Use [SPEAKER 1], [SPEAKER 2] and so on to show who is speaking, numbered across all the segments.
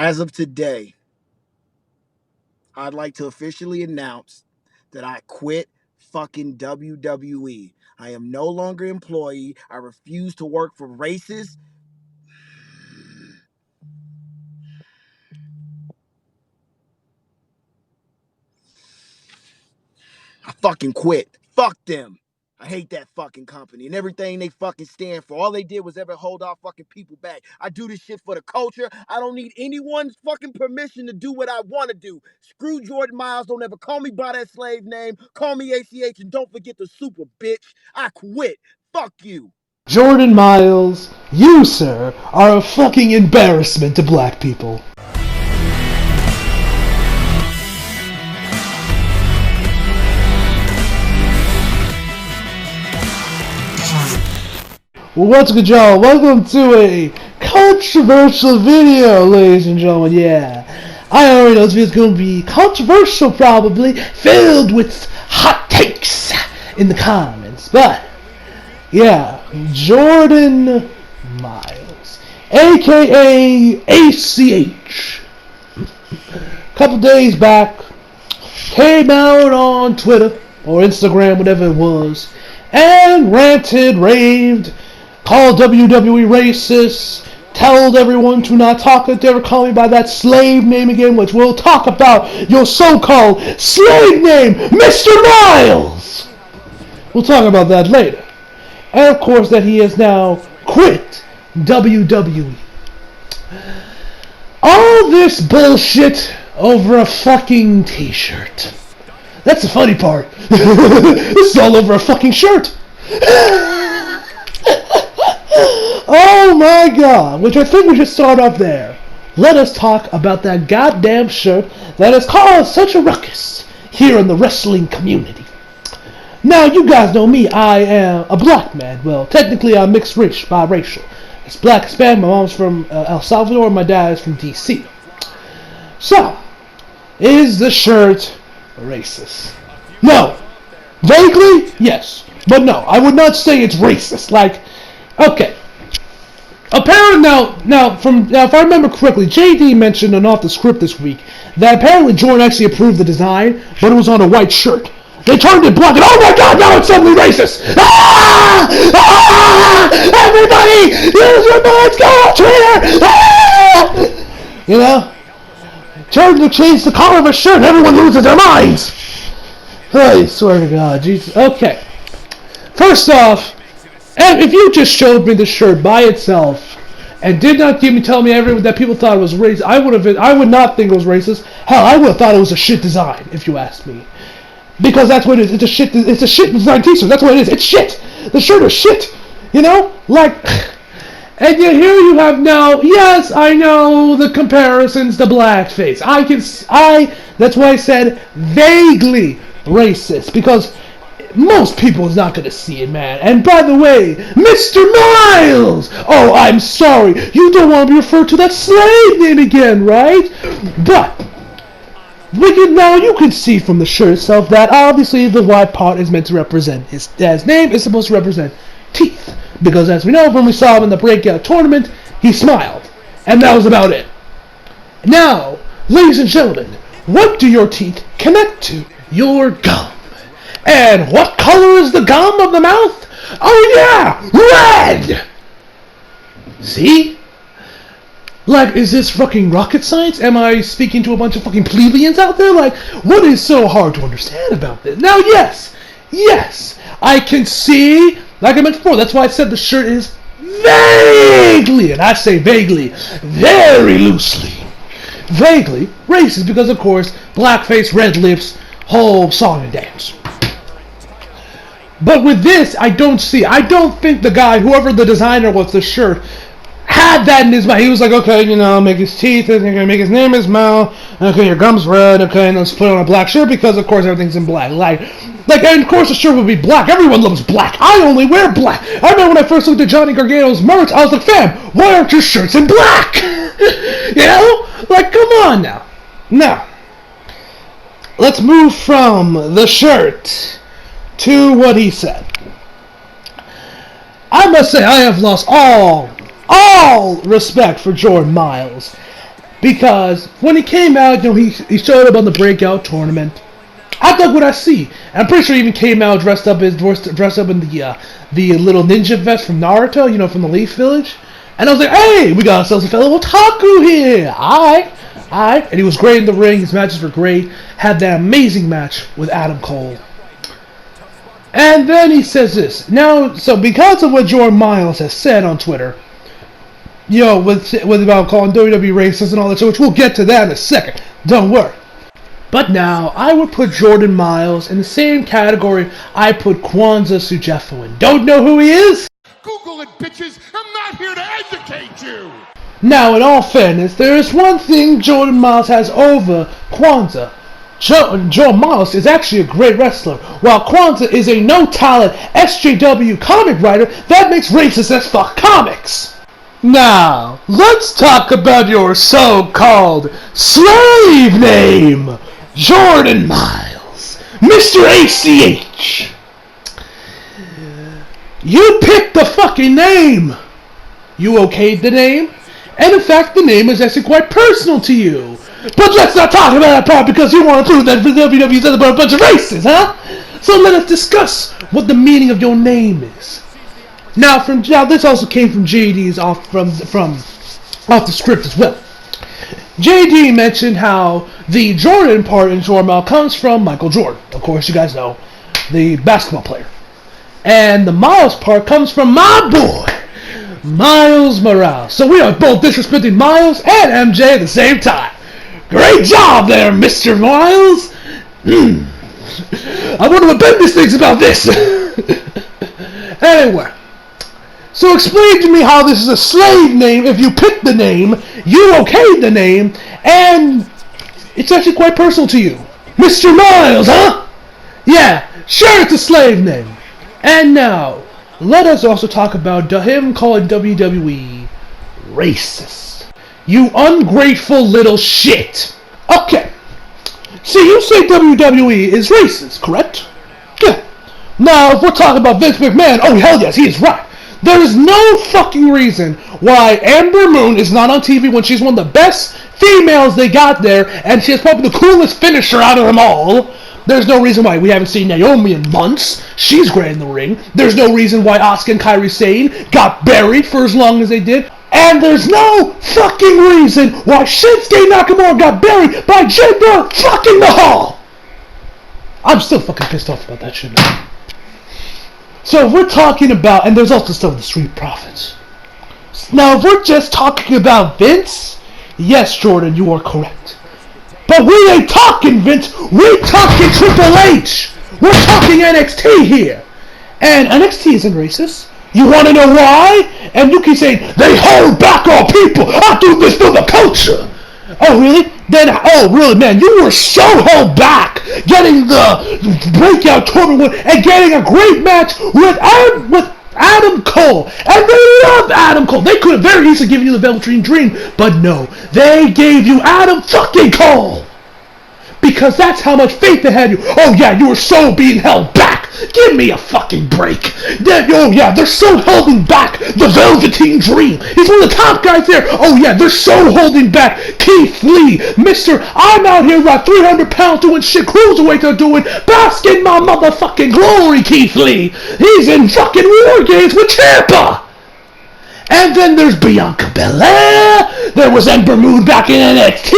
[SPEAKER 1] As of today, I'd like to officially announce that I quit fucking WWE. I am no longer an employee. I refuse to work for racists. I fucking quit. Fuck them. I hate that fucking company and everything they fucking stand for. All they did was ever hold our fucking people back. I do this shit for the culture. I don't need anyone's fucking permission to do what I want to do. Screw Jordan Myles. Don't ever call me by that slave name. Call me ACH and don't forget the super bitch. I quit. Fuck you.
[SPEAKER 2] Jordan Myles, you, sir, are a fucking embarrassment to black people. Well, what's good, y'all? Welcome to a controversial video, ladies and gentlemen. Yeah, I already know this video's going to be controversial, probably, filled with hot takes in the comments. But, yeah, Jordan Myles, aka ACH, a couple days back, came out on Twitter, or Instagram, whatever it was, and ranted, raved, called WWE racist, told everyone to not ever call me by that slave name again, which we'll talk about your so-called slave name, Mr. Myles! We'll talk about that later. And of course that he has now quit WWE. All this bullshit over a fucking t-shirt. That's the funny part. This is all over a fucking shirt. Oh my god, which I think we should start off there. Let us talk about that goddamn shirt that has caused such a ruckus here in the wrestling community. Now, you guys know me, I am a black man. Well, technically I'm mixed race, biracial. It's black Hispanic, my mom's from El Salvador, and my dad is from DC. So, is the shirt racist? No. Vaguely, yes. But no, I would not say it's racist. Like, okay. Apparently, now, if I remember correctly, JD mentioned on Off the Script this week that apparently Jordan actually approved the design, but it was on a white shirt. They turned it black, and oh my god, now it's suddenly racist! Ah! Ah! Everybody, use your minds, go on Twitter! Ah! You know? Turn to change the color of a shirt, and everyone loses their minds! I swear to God, Jesus. Okay. First off, if you just showed me the shirt by itself and did not tell me everything that people thought it was racist, I would not think it was racist. Hell, I would have thought it was a shit design, if you asked me. Because that's what it is. It's a shit design t-shirt. That's what it is. It's shit. The shirt is shit. You know? Like, and yet here you have now, yes, I know the comparisons to blackface. That's why I said vaguely racist. Because most people is not going to see it, man. And by the way, Mr. Myles! Oh, I'm sorry. You don't want to be referred to that slave name again, right? But now you can see from the shirt itself that obviously the white part is meant to represent his dad's name is supposed to represent teeth. Because as we know when we saw him in the breakout tournament, he smiled. And that was about it. Now, ladies and gentlemen, what do your teeth connect to? Your gum. And what color is the gum of the mouth? Oh yeah! Red! See? Like, is this fucking rocket science? Am I speaking to a bunch of fucking plebeians out there? Like, what is so hard to understand about this? Now, yes, I can see, like I mentioned before, that's why I said the shirt is vaguely, and I say vaguely, very loosely, vaguely racist, because of course, blackface, red lips, whole song and dance. But with this, I don't think the guy, whoever the designer was the shirt, had that in his mind. He was like, okay, make his teeth, and you're gonna make his name his mouth, okay, your gum's red, okay, and let's put it on a black shirt because of course everything's in black. Like, and of course the shirt would be black. Everyone loves black. I only wear black. I remember when I first looked at Johnny Gargano's merch, I was like, fam, why aren't your shirts in black? You know? Like, come on now. Now, let's move from the shirt to what he said. I must say I have lost all respect for Jordan Myles. Because when he came out, he showed up on the breakout tournament. I dug what I see. I'm pretty sure he even came out dressed up in the little ninja vest from Naruto, from the Leaf Village. And I was like, hey, we got ourselves a fellow otaku here. Alright. And he was great in the ring. His matches were great. Had that amazing match with Adam Cole. And then he says this. Now, so because of what Jordan Myles has said on Twitter, with about calling WWE racist and all that, so which we'll get to that in a second. Don't worry. But now, I would put Jordan Myles in the same category I put Kwanzaa Sujefu in. Don't know who he is?
[SPEAKER 3] Google it, bitches! I'm not here to educate you!
[SPEAKER 2] Now, in all fairness, there is one thing Jordan Myles has over Kwanzaa. Jordan Myles is actually a great wrestler, while Kwanzaa is a no-talent SJW comic writer that makes racist as fuck comics. Now, let's talk about your so-called slave name, Jordan Myles, Mr. ACH. You picked the fucking name. You okayed the name, and in fact, the name is actually quite personal to you. But let's not talk about that part because you want to prove that WWE's a bunch of racists, huh? So let us discuss what the meaning of your name is. Now, this also came from JD's off the script as well. JD mentioned how the Jordan part in Jordan Myles comes from Michael Jordan. Of course, you guys know, the basketball player. And the Myles part comes from my boy, Myles Morales. So we are both disrespecting Myles and MJ at the same time. Great job there, Mr. Myles. I wonder what Bendis thinks about this. Anyway. So explain to me how this is a slave name if you picked the name, you okayed the name, and it's actually quite personal to you. Mr. Myles, huh? Yeah, sure it's a slave name. And now, let us also talk about him calling WWE racist. You ungrateful little shit. Okay. See, you say WWE is racist, correct? Yeah. Now, if we're talking about Vince McMahon, oh hell yes, he is right. There is no fucking reason why Amber Moon is not on TV when she's one of the best females they got there, and she has probably the coolest finisher out of them all. There's no reason why we haven't seen Naomi in months. She's great in the ring. There's no reason why Asuka and Kairi Sane got buried for as long as they did. And there's no fucking reason why Shinsuke Nakamura got buried by Jinder fucking Mahal. I'm still fucking pissed off about that shit now. So if we're talking about, and there's also still the Street Profits. Now if we're just talking about Vince, yes Jordan, you are correct. But we ain't talking Vince, we're talking Triple H. We're talking NXT here. And NXT isn't racist. You want to know why? And you keep saying, they hold back our people. I do this for the culture. Oh, really? Really, man, you were so held back getting the breakout tournament and getting a great match with Adam Cole. And they love Adam Cole. They could have very easily given you the Velveteen Dream, but no, they gave you Adam fucking Cole. Because that's how much faith they had in you. Oh yeah, you were so being held back. Give me a fucking break. Oh yeah, they're so holding back the Velveteen Dream. He's one of the top guys there. Oh yeah, they're so holding back Keith Lee. Mr. I'm out here at 300 pounds doing shit cruiserweights are doing. Bask in my motherfucking glory, Keith Lee. He's in fucking War Games with Ciampa. And then there's Bianca Belair. There was Ember Moon back in NXT.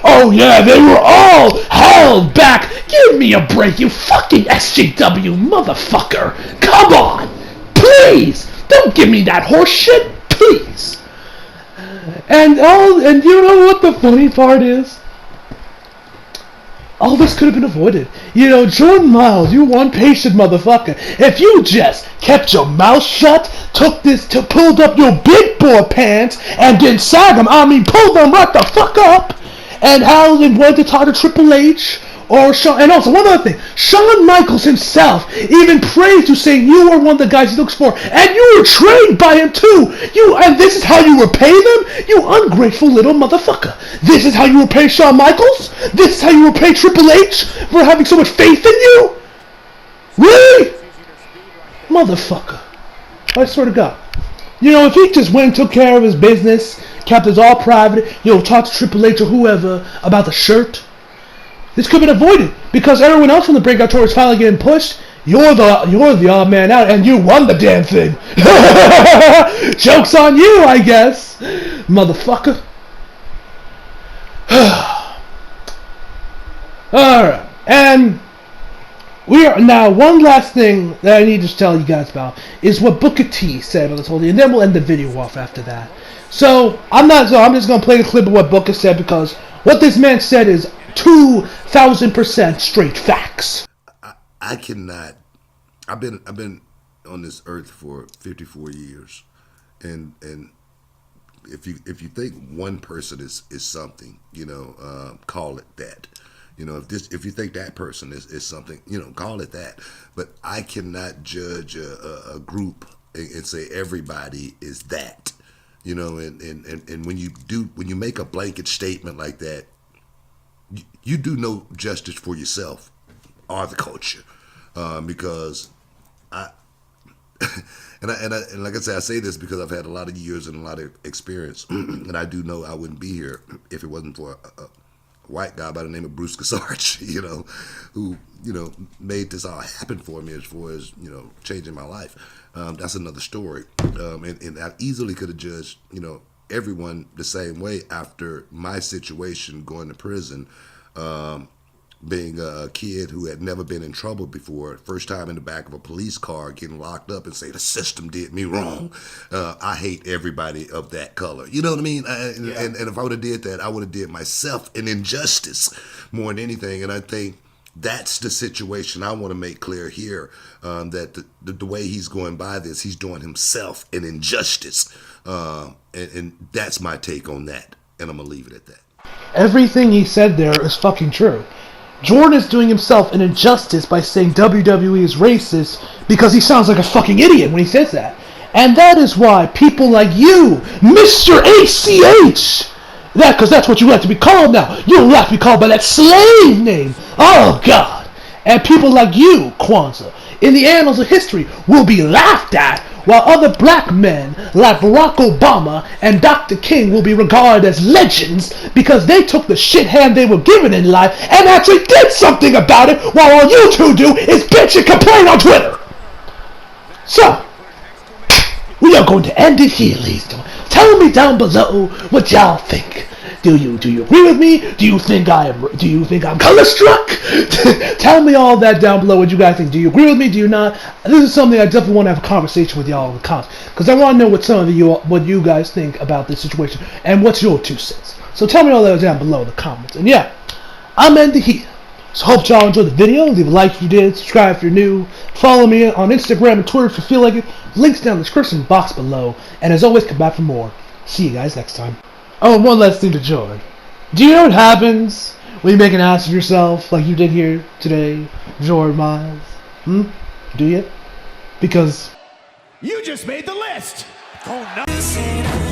[SPEAKER 2] Oh yeah, they were all held back. Give me a break, you fucking SJW motherfucker. Come on. Please. Don't give me that horse shit. Please. And you know what the funny part is? All this could have been avoided. You know, Jordan Myles, you one patient motherfucker. If you just kept your mouth shut, pulled up your big boy pants, and didn't sag them, pulled them right the fuck up, and how they wanted to talk to Triple H, or Shawn, and also one other thing, Shawn Michaels himself even praised you, saying you were one of the guys he looks for, and you were trained by him too. And this is how you repay them? You ungrateful little motherfucker. This is how you repay Shawn Michaels? This is how you repay Triple H for having so much faith in you? Really? Motherfucker. I swear to God. You know, if he just went and took care of his business, kept this all private. Talk to Triple H or whoever about the shirt. This could have been avoided because everyone else from the Breakout Tour is finally getting pushed. You're the odd man out, and you won the damn thing. Joke's on you, I guess, motherfucker. Alright, and we are now, one last thing that I need to tell you guys about is what Booker T said about this whole thing, and then we'll end the video off after that. So I'm just gonna play the clip of what Booker said because what this man said is 2,000% straight facts.
[SPEAKER 4] I cannot. I've been on this earth for 54 years, and if you think one person is something, call it that. If you think that person is something, call it that. But I cannot judge a group and say everybody is that. And when you make a blanket statement like that, you do no justice for yourself or the culture, because and like I said, I say this because I've had a lot of years and a lot of experience, and I do know I wouldn't be here if it wasn't for a white guy by the name of Bruce Casarch, who made this all happen for me as far as changing my life. That's another story, and I easily could have judged everyone the same way after my situation going to prison. Being a kid who had never been in trouble before, first time in the back of a police car, getting locked up and say the system did me wrong. I hate everybody of that color. You know what I mean? And if I would have did that, I would have did myself an injustice more than anything. And I think that's the situation I want to make clear here, that the way he's going by this, he's doing himself an injustice. And that's my take on that. And I'm going to leave it at that.
[SPEAKER 2] Everything he said there is fucking true. Jordan is doing himself an injustice by saying WWE is racist because he sounds like a fucking idiot when he says that. And that is why people like you, Mr. ACH, because that's what you like to be called now. You don't like to be called by that slave name. Oh, God. And people like you, Kwanzaa, in the annals of history, will be laughed at, while other black men like Barack Obama and Dr. King will be regarded as legends because they took the shit hand they were given in life and actually did something about it, while all you two do is bitch and complain on Twitter. So, we are going to end it here, ladies and gentlemen. Tell me down below what y'all think. Do you agree with me? Do you think I'm color struck? Tell me all that down below. What you guys think? Do you agree with me? Do you not? This is something I definitely want to have a conversation with y'all in the comments because I want to know what you guys think about this situation and what's your 2 cents. So tell me all that down below in the comments. And yeah, I'm ending here. So hope y'all enjoyed the video. Leave a like if you did. Subscribe if you're new. Follow me on Instagram and Twitter if you feel like it. Links down in the description box below. And as always, come back for more. See you guys next time. Oh, and one last thing to Jordan. Do you know what happens when you make an ass of yourself like you did here today, Jordan Myles? Do you? Because
[SPEAKER 3] You just made the list.
[SPEAKER 5] Oh, no.